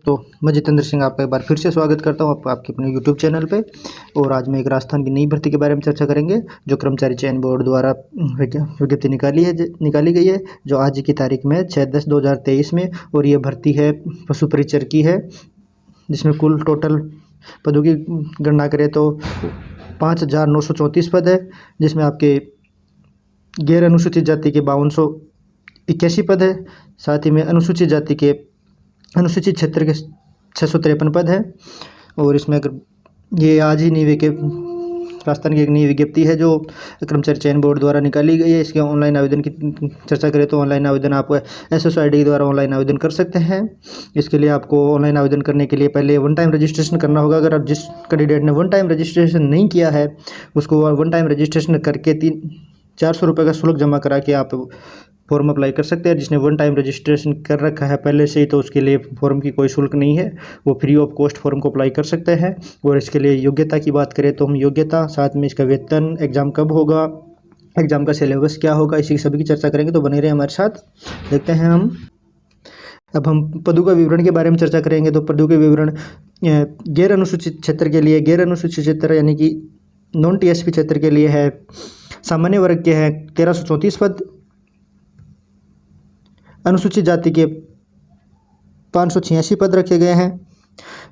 तो मैं जितेंद्र सिंह आपका एक बार फिर से स्वागत करता हूं आपके अपने यूट्यूब चैनल पे। और आज मैं एक राजस्थान की नई भर्ती के बारे में चर्चा करेंगे जो कर्मचारी चयन बोर्ड द्वारा विज्ञप्ति निकाली गई है, जो आज की तारीख में 6/10/2023 में। और ये भर्ती है पशु परिचर की है, जिसमें कुल टोटल पदों की गणना करें तो 5,934 पद है, जिसमें आपके गैर अनुसूचित जाति के 5281 पद है। साथ ही में अनुसूचित जाति के अनुसूचित क्षेत्र के 653 पद है। और इसमें अगर ये आज ही राजस्थान की एक नई विज्ञप्ति है जो कर्मचारी चयन बोर्ड द्वारा निकाली गई है। इसके ऑनलाइन आवेदन की चर्चा करें तो ऑनलाइन आवेदन आप SSID द्वारा ऑनलाइन आवेदन कर सकते हैं। इसके लिए आपको ऑनलाइन आवेदन करने के लिए पहले वन टाइम रजिस्ट्रेशन करना होगा। अगर आप जिस कैंडिडेट ने वन टाइम रजिस्ट्रेशन नहीं किया है, उसको वन टाइम रजिस्ट्रेशन करके 400 रुपये का शुल्क जमा करा के आप फॉर्म अप्लाई कर सकते हैं। जिसने वन टाइम रजिस्ट्रेशन कर रखा है पहले से ही, तो उसके लिए फॉर्म की कोई शुल्क नहीं है, वो फ्री ऑफ कॉस्ट फॉर्म को अप्लाई कर सकते हैं। और इसके लिए योग्यता की बात करें तो हम योग्यता, साथ में इसका वेतन, एग्ज़ाम कब होगा, एग्ज़ाम का सिलेबस क्या होगा, इसी सभी की चर्चा करेंगे। तो बने रहे हमारे साथ। देखते हैं अब हम पदों का विवरण के बारे में चर्चा करेंगे। तो पदों के विवरण गैर अनुसूचित क्षेत्र के लिए, गैर अनुसूचित क्षेत्र यानी कि नॉन TSP क्षेत्र के लिए है, सामान्य वर्ग के हैं 1334 पद, अनुसूचित जाति के 586 पद रखे गए हैं।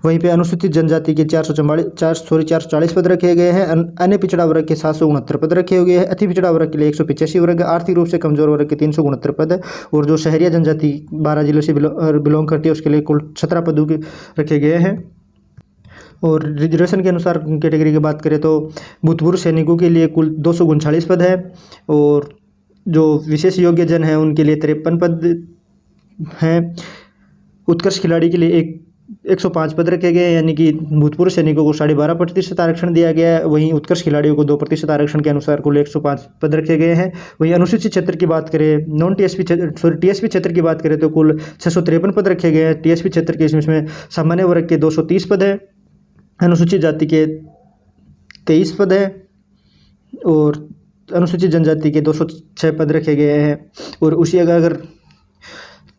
वहीं पे अनुसूचित जनजाति के 440 पद रखे गए हैं। अन्य पिछड़ा वर्ग के 769 पद रखे हुए हैं। अति पिछड़ा वर्ग के लिए 185 वर्ग, आर्थिक रूप से कमजोर वर्ग के 369 पद है। और जो शहरिया जनजाति 12 जिलों से बिलोंग करती है, उसके लिए कुल 17 पदों के रखे गए हैं। और रिजर्वेशन के अनुसार कैटेगरी की बात करें तो भूतपूर्व सैनिकों के लिए कुल 239 पद है। और जो विशेष योग्य जन हैं उनके लिए 53 पद हैं। उत्कृष्ट खिलाड़ी के लिए 105 पद रखे गए हैं, यानी कि भूतपूर्व सैनिकों को 12.5% आरक्षण दिया गया है। वहीं उत्कृष्ट खिलाड़ियों को 2% आरक्षण के अनुसार कुल 105 पद रखे गए हैं। वहीं अनुसूचित क्षेत्र की बात करें, TSP क्षेत्र की बात करें तो कुल 653 पद रखे गए हैं। TSP क्षेत्र के इसमें सामान्य वर्ग के 230 पद है, अनुसूचित जाति के 23 पद है, और अनुसूचित जनजाति के 206 पद रखे गए हैं। और उसी अगर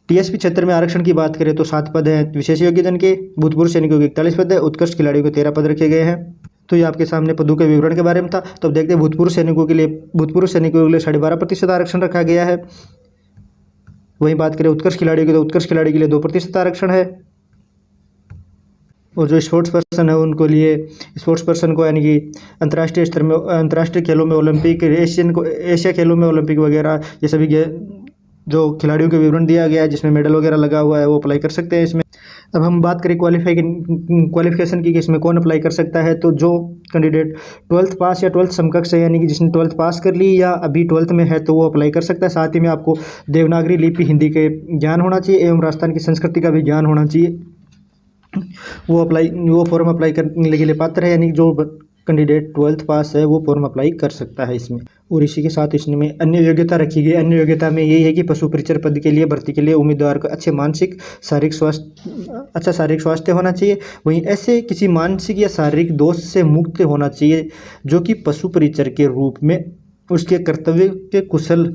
TSP क्षेत्र में आरक्षण की बात करें तो 7 पद हैं विशेष योग्य जन के, भूतपूर्व सैनिकों के 41 पद है, उत्कृष्ट खिलाड़ियों के 13 पद रखे गए हैं। तो ये आपके सामने पदों के विवरण के बारे में था। तो अब देखते हैं भूतपूर्व सैनिकों के लिए 12.5% आरक्षण रखा गया है। वहीं बात करें उत्कृष्ट खिलाड़ियों की, तो उत्कृष्ट खिलाड़ी के लिए 2% आरक्षण है। और जो स्पोर्ट्स पर्सन है उनको लिए, स्पोर्ट्स पर्सन को यानी कि अंतर्राष्ट्रीय स्तर में, अंतर्राष्ट्रीय खेलों में ओलंपिक, एशिया खेलों में ओलंपिक वगैरह, ये सभी जो खिलाड़ियों के विवरण दिया गया है जिसमें मेडल वगैरह लगा हुआ है, वो अप्लाई कर सकते हैं इसमें। अब हम बात करें क्वालिफिकेशन की कि इसमें कौन अप्लाई कर सकता है। तो जो कैंडिडेट 12th पास या 12th समकक्ष है, यानी कि जिसने 12th पास कर ली या अभी 12th में है, तो वो अप्लाई कर सकता है। साथ ही में आपको देवनागरी लिपि हिंदी के ज्ञान होना चाहिए एवं राजस्थान की संस्कृति का भी ज्ञान होना चाहिए। वो फॉर्म अप्लाई करने के लिए पात्र है, यानी जो कैंडिडेट 12th पास है वो फॉर्म अप्लाई कर सकता है इसमें। और इसी के साथ इसमें अन्य योग्यता रखी गई। अन्य योग्यता में यही है कि पशु परिचर पद के लिए भर्ती के लिए उम्मीदवार को अच्छा शारीरिक स्वास्थ्य होना चाहिए। वहीं ऐसे किसी मानसिक या शारीरिक दोष से मुक्त होना चाहिए जो कि पशु परिचर के रूप में उसके कर्तव्य के कुशल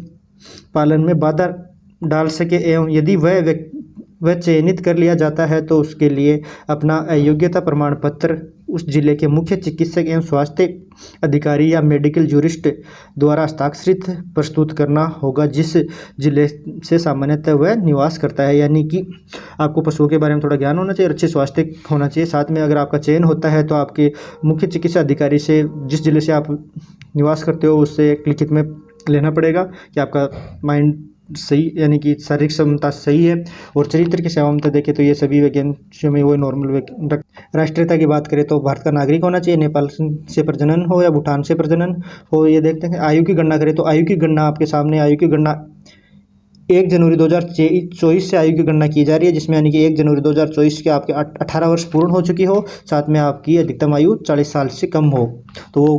पालन में बाधा डाल सके। एवं यदि वह चयनित कर लिया जाता है तो उसके लिए अपना अयोग्यता प्रमाण पत्र उस जिले के मुख्य चिकित्सक एवं स्वास्थ्य अधिकारी या मेडिकल जूरिस्ट द्वारा हस्ताक्षरित प्रस्तुत करना होगा, जिस जिले से सामान्यतः वह निवास करता है। यानी कि आपको पशुओं के बारे में थोड़ा ज्ञान होना चाहिए और अच्छे स्वास्थ्य होना चाहिए। साथ में अगर आपका चयन होता है तो आपके मुख्य चिकित्सा अधिकारी से, जिस जिले से आप निवास करते हो, उससे एक लिखित में लेना पड़ेगा कि आपका माइंड सही, यानी कि शारीरिक क्षमता सही है। और चरित्र की क्षमता देखें तो ये सभी वैकेंसियों में वो नॉर्मल। राष्ट्रीयता की बात करें तो भारत का नागरिक होना चाहिए, नेपाल से प्रजनन हो या भूटान से प्रजनन हो। ये देखते हैं। आयु की गणना करें तो आयु की गणना आपके सामने, आयु की गणना 1 जनवरी 2024 से आयु की गणना की जा रही है, जिसमें यानी कि 1 जनवरी 2024 के आपके 18 वर्ष पूर्ण हो चुकी हो, साथ में आपकी अधिकतम आयु 40 साल से कम हो, तो वो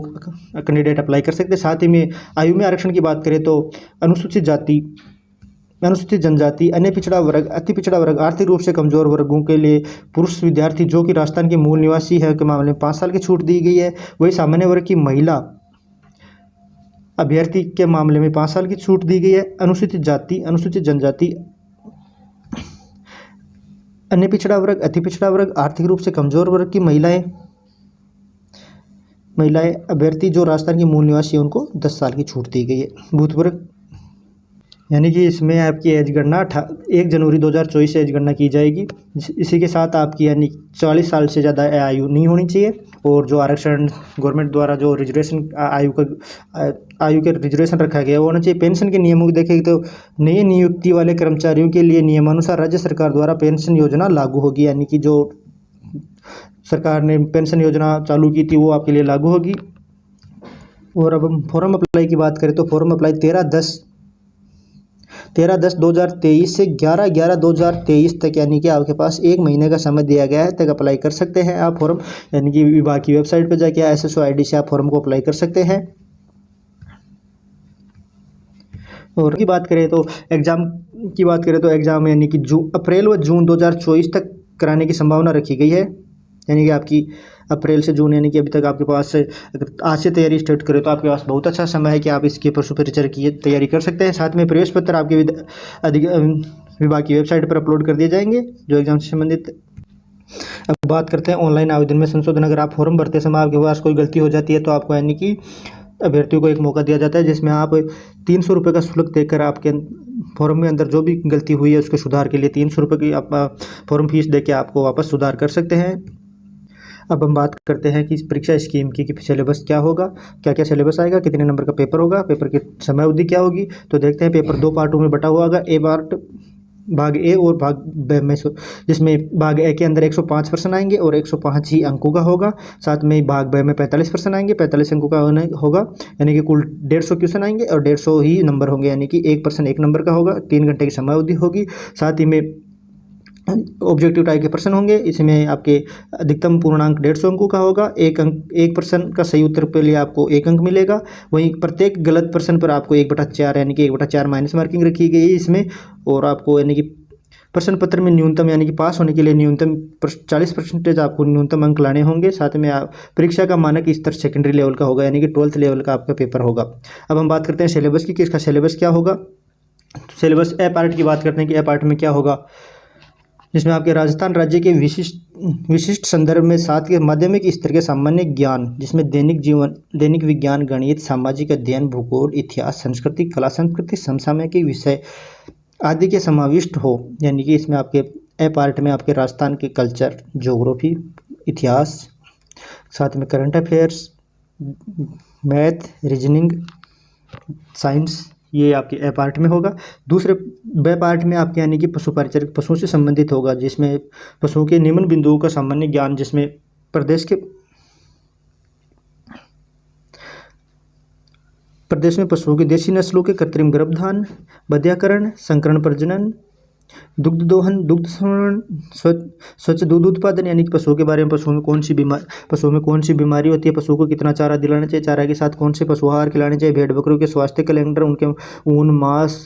कैंडिडेट अप्लाई कर सकते हैं। साथ ही में आयु में आरक्षण की बात करें तो अनुसूचित जाति, अनुसूचित जनजाति, अन्य पिछड़ा वर्ग, अति पिछड़ा वर्ग, आर्थिक रूप से कमजोर वर्गों के लिए पुरुष विद्यार्थी जो कि राजस्थान के मूल निवासी है के मामले में 5 साल की छूट दी गई है। वही सामान्य वर्ग की महिला अभ्यर्थी के मामले में 5 साल की छूट दी गई है। अनुसूचित जाति, अनुसूचित जनजाति, अन्य पिछड़ा वर्ग, अति पिछड़ा वर्ग, आर्थिक रूप से कमजोर वर्ग की महिलाएं अभ्यर्थी जो राजस्थान के मूल निवासी है उनको 10 साल की छूट दी गई है। भूत वर्ग, यानी कि इसमें आपकी एज गणना 1 जनवरी 2024 से एज गणना की जाएगी। इसी के साथ आपकी यानी 40 साल से ज़्यादा आयु नहीं होनी चाहिए। और जो आरक्षण गवर्नमेंट द्वारा जो रिजर्वेशन आयु के रिजर्वेशन रखा गया है वो होना चाहिए। पेंशन के नियमों को देखें तो नई नियुक्ति वाले कर्मचारियों के लिए नियमानुसार राज्य सरकार द्वारा पेंशन योजना लागू होगी, यानी कि जो सरकार ने पेंशन योजना चालू की थी वो आपके लिए लागू होगी। और अब हम फॉर्म अप्लाई की बात करें तो फॉर्म अप्लाई 13/10/2023 से 11/11/2023 तक, यानी कि आपके पास 1 महीने का समय दिया गया है तक अप्लाई कर सकते हैं आप फॉर्म, यानी कि विभाग की वेबसाइट पर जाके SSO ID से आप फॉर्म को अप्लाई कर सकते हैं। और की बात करें तो एग्ज़ाम यानी कि अप्रैल व जून 2024 तक कराने की संभावना रखी गई है, यानी कि आपकी अप्रैल से जून, यानी कि अभी तक आपके पास अगर आज से तैयारी स्टार्ट करें तो आपके पास बहुत अच्छा समय है कि आप इसके पशु परिचर की तैयारी कर सकते हैं। साथ में प्रवेश पत्र आपके विभाग की वेबसाइट पर अपलोड कर दिए जाएंगे जो एग्जाम से संबंधित। अब बात करते हैं ऑनलाइन आवेदन में संशोधन। अगर आप फॉर्म भरते समय आपके पास कोई गलती हो जाती है तो आपको यानी कि अभ्यर्थियों को एक मौका दिया जाता है जिसमें आप 300 रुपये का शुल्क देकर आपके फॉर्म में अंदर जो भी गलती हुई है उसके सुधार के लिए 300 रुपये की आप फॉर्म फीस देके आपको वापस सुधार कर सकते हैं। अब हम बात करते हैं कि इस परीक्षा स्कीम की सिलेबस क्या होगा, क्या क्या सिलेबस आएगा, कितने नंबर का पेपर होगा, पेपर की समय अवधि क्या होगी। तो देखते हैं, पेपर 2 पार्टों में बटा हुआ होगा। भाग ए और भाग बी में, जिसमें भाग ए के अंदर 105 प्रश्न आएंगे और 105 ही अंकों का होगा। साथ में भाग बी में 45 प्रश्न आएंगे, 45 अंकों का होगा, यानी कि कुल 150 क्वेश्चन आएंगे और 150 ही नंबर होंगे, यानी कि 1 प्रश्न 1 नंबर का होगा। 3 घंटे की समय अवधि होगी। साथ ही में ऑब्जेक्टिव टाइप के प्रश्न होंगे, इसमें आपके अधिकतम पूर्णांक 150 अंकों का होगा। एक प्रश्न का सही उत्तर के लिए आपको 1 अंक मिलेगा। वहीं प्रत्येक गलत प्रश्न पर आपको 1/4 यानी कि 1/4 माइनस मार्किंग रखी गई है इसमें। और आपको यानी कि प्रश्न पत्र में न्यूनतम, यानी कि पास होने के लिए न्यूनतम 40% आपको न्यूनतम अंक लाने होंगे। साथ में आप परीक्षा का मानक स्तर सेकेंडरी लेवल का होगा, यानी कि 12th लेवल का आपका पेपर होगा। अब हम बात करते हैं सिलेबस की कि इसका सिलेबस क्या होगा। सिलेबस ए पार्ट की बात करते हैं कि ए पार्ट में क्या होगा, जिसमें आपके राजस्थान राज्य के विशिष्ट संदर्भ में 7 के माध्यमिक स्तर के सामान्य ज्ञान, जिसमें दैनिक विज्ञान, गणित, सामाजिक अध्ययन, भूगोल, इतिहास, संस्कृति, कला संस्कृति, समसामयिक विषय आदि के समाविष्ट हो। यानी कि इसमें आपके ए पार्ट में आपके राजस्थान के कल्चर, ज्योग्राफी, इतिहास, साथ में current affairs, math, reasoning, science, ये आपके ए पार्ट में होगा। दूसरे बे पार्ट में आपके यानी कि पशु परिचर्या, पशुओं से संबंधित होगा, जिसमें पशुओं के निम्न बिंदुओं का सामान्य ज्ञान, जिसमें प्रदेश में पशुओं की देशी नस्लों के कृत्रिम गर्भधान, बध्याकरण, संकरण प्रजनन, दुग्ध दोहन, दुग्ध संवर्धन, स्वच्छ दूध उत्पादन, यानी कि पशुओं के बारे में, पशुओं में कौन सी बीमारी होती है, पशुओं को कितना चारा दिलाना चाहिए, चारा के साथ कौन से पशु आहार खिलाने चाहिए, भेड़ बकरियों के स्वास्थ्य कैलेंडर, उनके ऊन, मांस,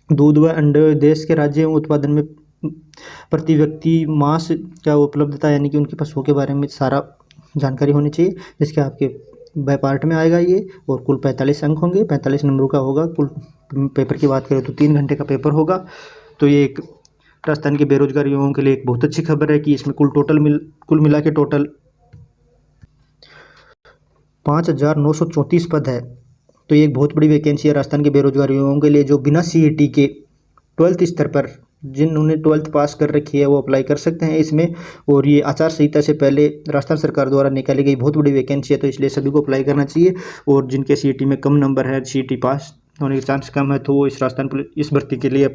दूध व अंडे, देश के राज्य एवं उत्पादन में प्रति व्यक्ति मांस का उपलब्धता, यानी कि उनके पशुओं के बारे में सारा जानकारी होनी चाहिए, जिसके आपके बाय पार्ट में आएगा ये। और कुल 45 अंक होंगे, 45 नंबरों का होगा। कुल पेपर की बात करें तो 3 घंटे का पेपर होगा। तो ये एक राजस्थान के बेरोजगार युवाओं के लिए एक बहुत अच्छी खबर है कि इसमें कुल मिला के टोटल 5,934 पद है। तो ये एक बहुत बड़ी वैकेंसी है राजस्थान के बेरोजगार युवाओं के लिए, जो बिना CET के 12th स्तर पर, जिन्होंने 12th पास कर रखी है वो अप्लाई कर सकते हैं इसमें। और ये आचार संहिता से पहले राजस्थान सरकार द्वारा निकाली गई बहुत बड़ी वैकेंसी है, तो इसलिए सभी को अप्लाई करना चाहिए। और जिनके CET में कम नंबर है, CET पास होने के चांस कम है, तो वो इस भर्ती के लिए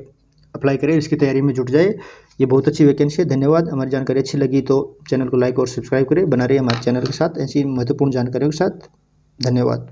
अप्लाई करें, इसकी तैयारी में जुट जाए। ये बहुत अच्छी वैकेंसी है। धन्यवाद। हमारी जानकारी अच्छी लगी तो चैनल को लाइक और सब्सक्राइब करें। बना रहिए हमारे चैनल के साथ ऐसी महत्वपूर्ण जानकारियों के साथ। धन्यवाद।